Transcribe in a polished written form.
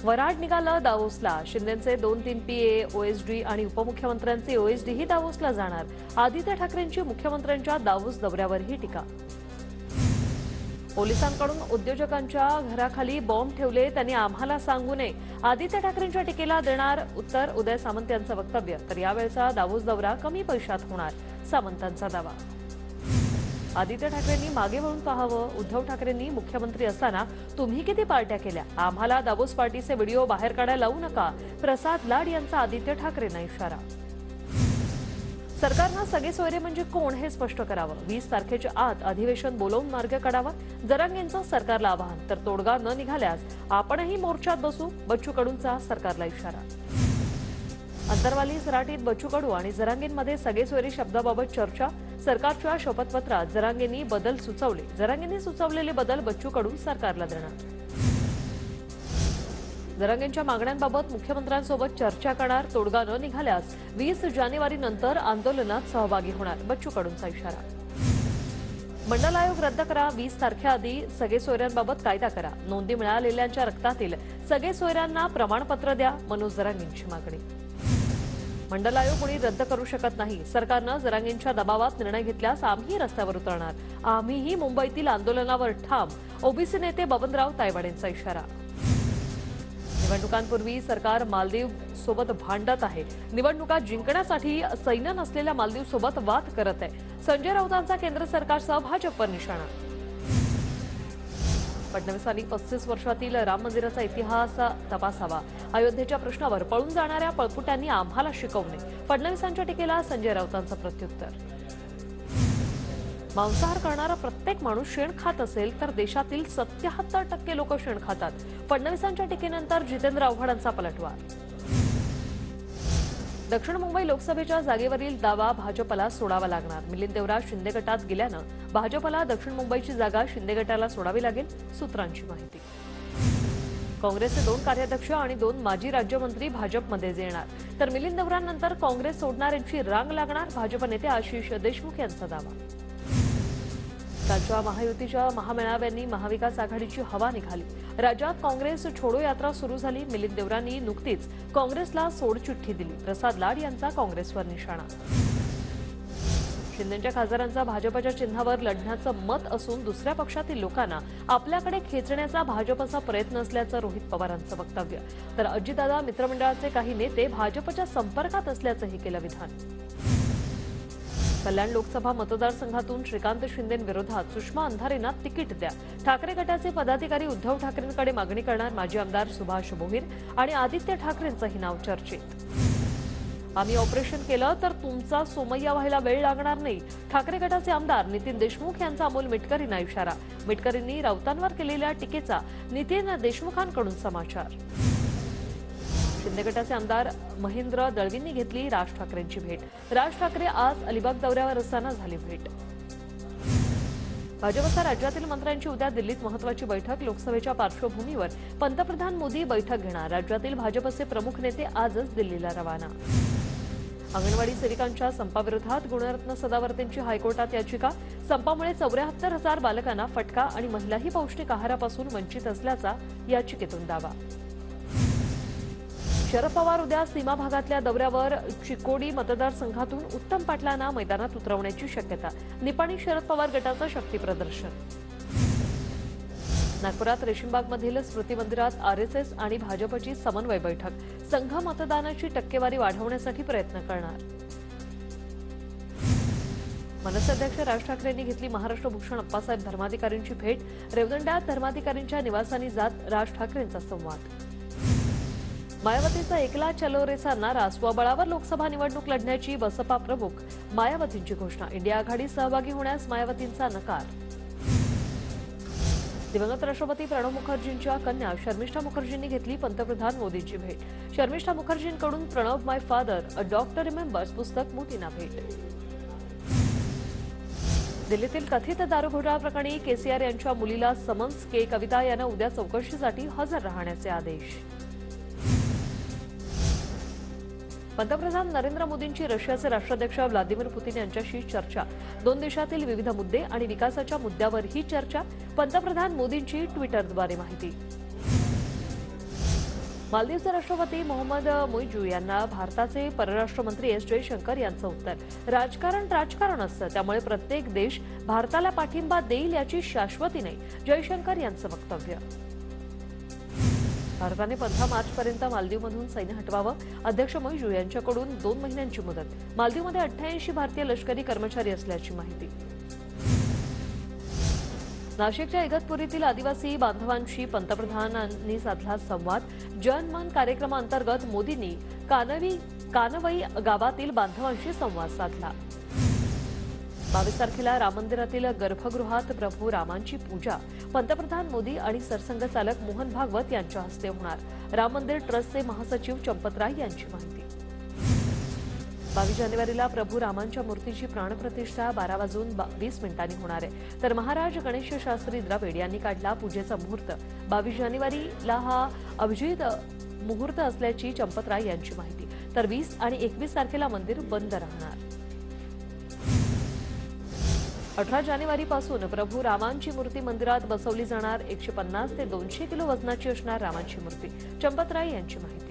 वराड निघालं दावोसला. शिंदेचे 2-3 PA, OSD आणि उपमुख्यमंत्र्यांचे ओएसडीही दावोसला जाणार. आदित्य ठाकरेंची मुख्यमंत्र्यांच्या दावोस दौऱ्यावरही टीका. पोलिसांकडून उद्योजकांच्या घराखाली बॉम्ब ठेवले, त्यांनी आम्हाला सांगू नये. आदित्य ठाकरेंच्या टीकेला देणार उत्तर उदय सामंत यांचं वक्तव्य. तर यावेळचा दावोस दौरा कमी पैशात होणार, सामंतांचा दावा. आदित्य ठाकरेंनी मागे वळून पाहावं. उद्धव ठाकरेंनी मुख्यमंत्री असताना तुम्ही किती पार्ट्या केल्या? आम्हाला दावोस पार्टीचे व्हिडिओ बाहेर काढायला लावू नका. प्रसाद लाड यांचा आदित्य ठाकरेंना इशारा. सरकारनं सगळे सोयरे म्हणजे कोण हे स्पष्ट करावं. 20 तारखेच्या आत अधिवेशन बोलावून मार्ग काढावा. जरांगेंचं सरकारला आवाहन. तर तोडगा न निघाल्यास आपणही मोर्चात बसू. बच्चू कडूंचा सरकारला इशारा. अंतरवाली सराटीत बच्चू कडू आणि जरांगेंमध्ये सगळे सोयरे शब्दाबाबत चर्चा. सरकारच्या शपथपत्रात जरांगेंनी बदल सुचवले. जरांगेंनी सुचवलेले बदल बच्चू कडू सरकारला देणार. जरांगेंच्या मागण्यांबाबत मुख्यमंत्र्यांसोबत चर्चा करणार. तोडगा न निघाल्यास 20 जानेवारीनंतर आंदोलनात सहभागी होणार. बच्चू कडूंचा इशारा. मंडल आयोग रद्द करा. 20 तारखेआधी सगळे सोयऱ्यांबाबत कायदा करा. नोंदी मिळालेल्यांच्या रक्तातील सगळे सोयऱ्यांना प्रमाणपत्र द्या. मनोज जरांगेंची मागणी. मंडल आयोग कोणी रद्द करू शकत नाही. सरकारनं जरांगेंच्या दबावात निर्णय घेतल्यास आम्ही रस्त्यावर उतरणार. आम्हीही मुंबईतील आंदोलनावर ठाम. ओबीसी नेते बबनराव तायवाडेंचा इशारा. निवडणुकांपूर्वी सरकार मालदीव सोबत भांडत आहे. निवडणुका जिंकण्यासाठी सैन्य नसलेल्या मालदीव सोबत वाद करत आहे. संजय राऊतांचा केंद्र सरकारचा भाजपवर निशाणा. फडणवीसांनी 35 वर्षातील राम मंदिराचा इतिहास तपासावा. अयोध्येच्या प्रश्नावर पळून जाणाऱ्या पळपुट्यांनी आम्हाला शिकवणे. फडणवीसांच्या टीकेला संजय राऊतांचं प्रत्युत्तर. मांसाहार करणारा प्रत्येक माणूस शेण खात असेल तर देशातील 77% लोक शेण खातात. फडणवीसांच्या टीकेनंतर जितेंद्र आव्हाडांचा पलटवार. दक्षिण मुंबई लोकसभेच्या जागेवरील दावा भाजपला सोडावा लागणार. मिलिंद देवरा शिंदे गटात गेल्यानं भाजपला दक्षिण मुंबईची जागा शिंदे गटाला सोडावी लागेल. सूत्रांची माहिती. काँग्रेसचे 2 कार्याध्यक्ष आणि 2 माजी राज्यमंत्री भाजपमध्ये येणार. तर मिलिंद देवरांनंतर काँग्रेस सोडणाऱ्यांची रांग लागणार. भाजप नेते आशिष देशमुख यांचा दावा. कालच्या महायुतीच्या महामेळाव्यांनी महाविकास आघाडीची हवा निघाली. राज्यात काँग्रेस छोडो यात्रा सुरू झाली. मिलिंद देवरांनी नुकतीच काँग्रेसला सोडचिठ्ठी दिली. प्रसाद लाड यांचा काँग्रेसवर निशाणा. शिंदेच्या खासदारांचा भाजपच्या चिन्हावर लढण्याचं मत असून दुसऱ्या पक्षातील लोकांना आपल्याकडे खेचण्याचा भाजपचा प्रयत्न असल्याचं रोहित पवारांचं वक्तव्य. तर अजितदादा मित्रमंडळाचे काही नेते भाजपच्या संपर्कात असल्याचंही केलं विधान. कल्याण लोकसभा मतदारसंघातून श्रीकांत शिंदेंविरोधात सुषमा अंधारेंना तिकीट द्या. ठाकरे गटाचे पदाधिकारी उद्धव ठाकरेंकडे मागणी करणार. माजी आमदार सुभाष भोईर आणि आदित्य ठाकरेंचंही नाव चर्चेत. आम्ही ऑपरेशन केलं तर तुमचा सोमय्या व्हायला वेळ लागणार नाही. ठाकरे गटाचे आमदार नितीन देशमुख यांचा अमोल मिटकरींना इशारा. मिटकरींनी राऊतांवर केलेल्या टीकेचा नितीन देशमुखांकडून समाचार. शिंदे गटाचे आमदार महेंद्र दळवींनी घेतली राज ठाकरेंची भेट. राज ठाकरे आज अलिबाग दौऱ्यावर असताना झाली भेट. भाजपच्या राज्यातील मंत्र्यांची उद्या दिल्लीत महत्त्वाची बैठक. लोकसभेच्या पार्श्वभूमीवर पंतप्रधान मोदी बैठक घेणार. राज्यातील भाजपचे प्रमुख नेते आजच दिल्लीला रवाना. अंगणवाडी सेविकांच्या संपाविरोधात गुणरत्न सदावर्तेंची हायकोर्टात याचिका. संपामुळे 74,000 बालकांना फटका आणि महिलाही पौष्टिक आहारापासून वंचित असल्याचा याचिकेतून दावा. शरद पवार उद्या सीमा भागातल्या दौऱ्यावर. चिकोडी मतदारसंघातून उत्तम पाटलांना मैदानात उतरवण्याची शक्यता. निपाणी शरद पवार गटाचं शक्ती प्रदर्शन. नागपुरात रेशीमबागमधील स्मृती मंदिरात आरएसएस आणि भाजपची समन्वय बैठक. संघ मतदानाची टक्केवारी वाढवण्यासाठी प्रयत्न करणार. मनसे अध्यक्ष राज ठाकरेंनी घेतली महाराष्ट्र भूषण अप्पासाहेब धर्माधिकारींची भेट. रेवदंड्यात धर्माधिकारींच्या निवासानी जात राज ठाकरेंचा संवाद. मायावतीचा एकला चलो रेचा नारा. स्वबळावर लोकसभा निवडणूक लढण्याची बसपा प्रमुख मायावतींची घोषणा. इंडिया आघाडीत सहभागी होण्यास मायावतींचा नकार. दिवंगत राष्ट्रपती प्रणव मुखर्जींच्या कन्या शर्मिष्ठा मुखर्जींनी घेतली पंतप्रधान मोदींची भेट. शर्मिष्ठा मुखर्जींकडून प्रणव माय फादर अ डॉक्टर रिमेंबर्स पुस्तक मोदींना भेट. दिल्लीतील कथित दारू घोटाळा प्रकरणी केसीआर यांच्या मुलीला समन्स. के कविता यांना उद्या चौकशीसाठी हजर राहण्याचे आदेश. पंतप्रधान नरेंद्र मोदींची रशियाचे राष्ट्राध्यक्ष व्लादिमीर पुतीन यांच्याशी चर्चा. 2 देशातील विविध मुद्दे आणि विकासाच्या मुद्द्यावर ही चर्चा. पंतप्रधान मोदींची ट्विटरद्वारे माहिती. मालदीवचे राष्ट्रपती मोहम्मद मुइजू यांना भारताचे परराष्ट्र मंत्री एस जयशंकर यांचं उत्तर. राजकारण असतं, त्यामुळे प्रत्येक देश भारताला पाठिंबा देईल याची शाश्वती नाही, जयशंकर यांचं वक्तव्य. भारताने 15 मार्चपर्यंत मालदीवमधून सैन्य हटवावं, अध्यक्ष मुइजू यांच्याकडून 2 महिन्यांची मुदत. मालदीवमध्ये 88 भारतीय लष्करी कर्मचारी असल्याची माहिती. नाशिकच्या इगतपुरीतील आदिवासी बांधवांशी पंतप्रधानांनी साधला संवाद. जन मन कार्यक्रमाअंतर्गत मोदींनी कानवई गावातील बांधवांशी संवाद साधला. 22 तारखेला राम मंदिरातील गर्भगृहात प्रभू रामांची पूजा पंतप्रधान मोदी आणि सरसंघचालक मोहन भागवत यांच्या हस्ते होणार. राम मंदिर ट्रस्टचे महासचिव चंपतराय यांची माहिती. 22 जानेवारीला प्रभू रामांच्या मूर्तीची प्राणप्रतिष्ठा 12:20 होणार आहे. तर महाराज गणेश शास्त्री द्रविड यांनी काढला पूजेचा मुहूर्त. 22 जानेवारीला हा अभिजित मुहूर्त असल्याची चंपतराय यांची माहिती. तर 20 आणि 21 तारखेला मंदिर बंद राहणार. 18 जानेवारीपासून प्रभू रामांची मूर्ती मंदिरात बसवली जाणार. 150 ते 200 किलो वजनाची असणार रामांची मूर्ती. चंपतराय यांची माहिती.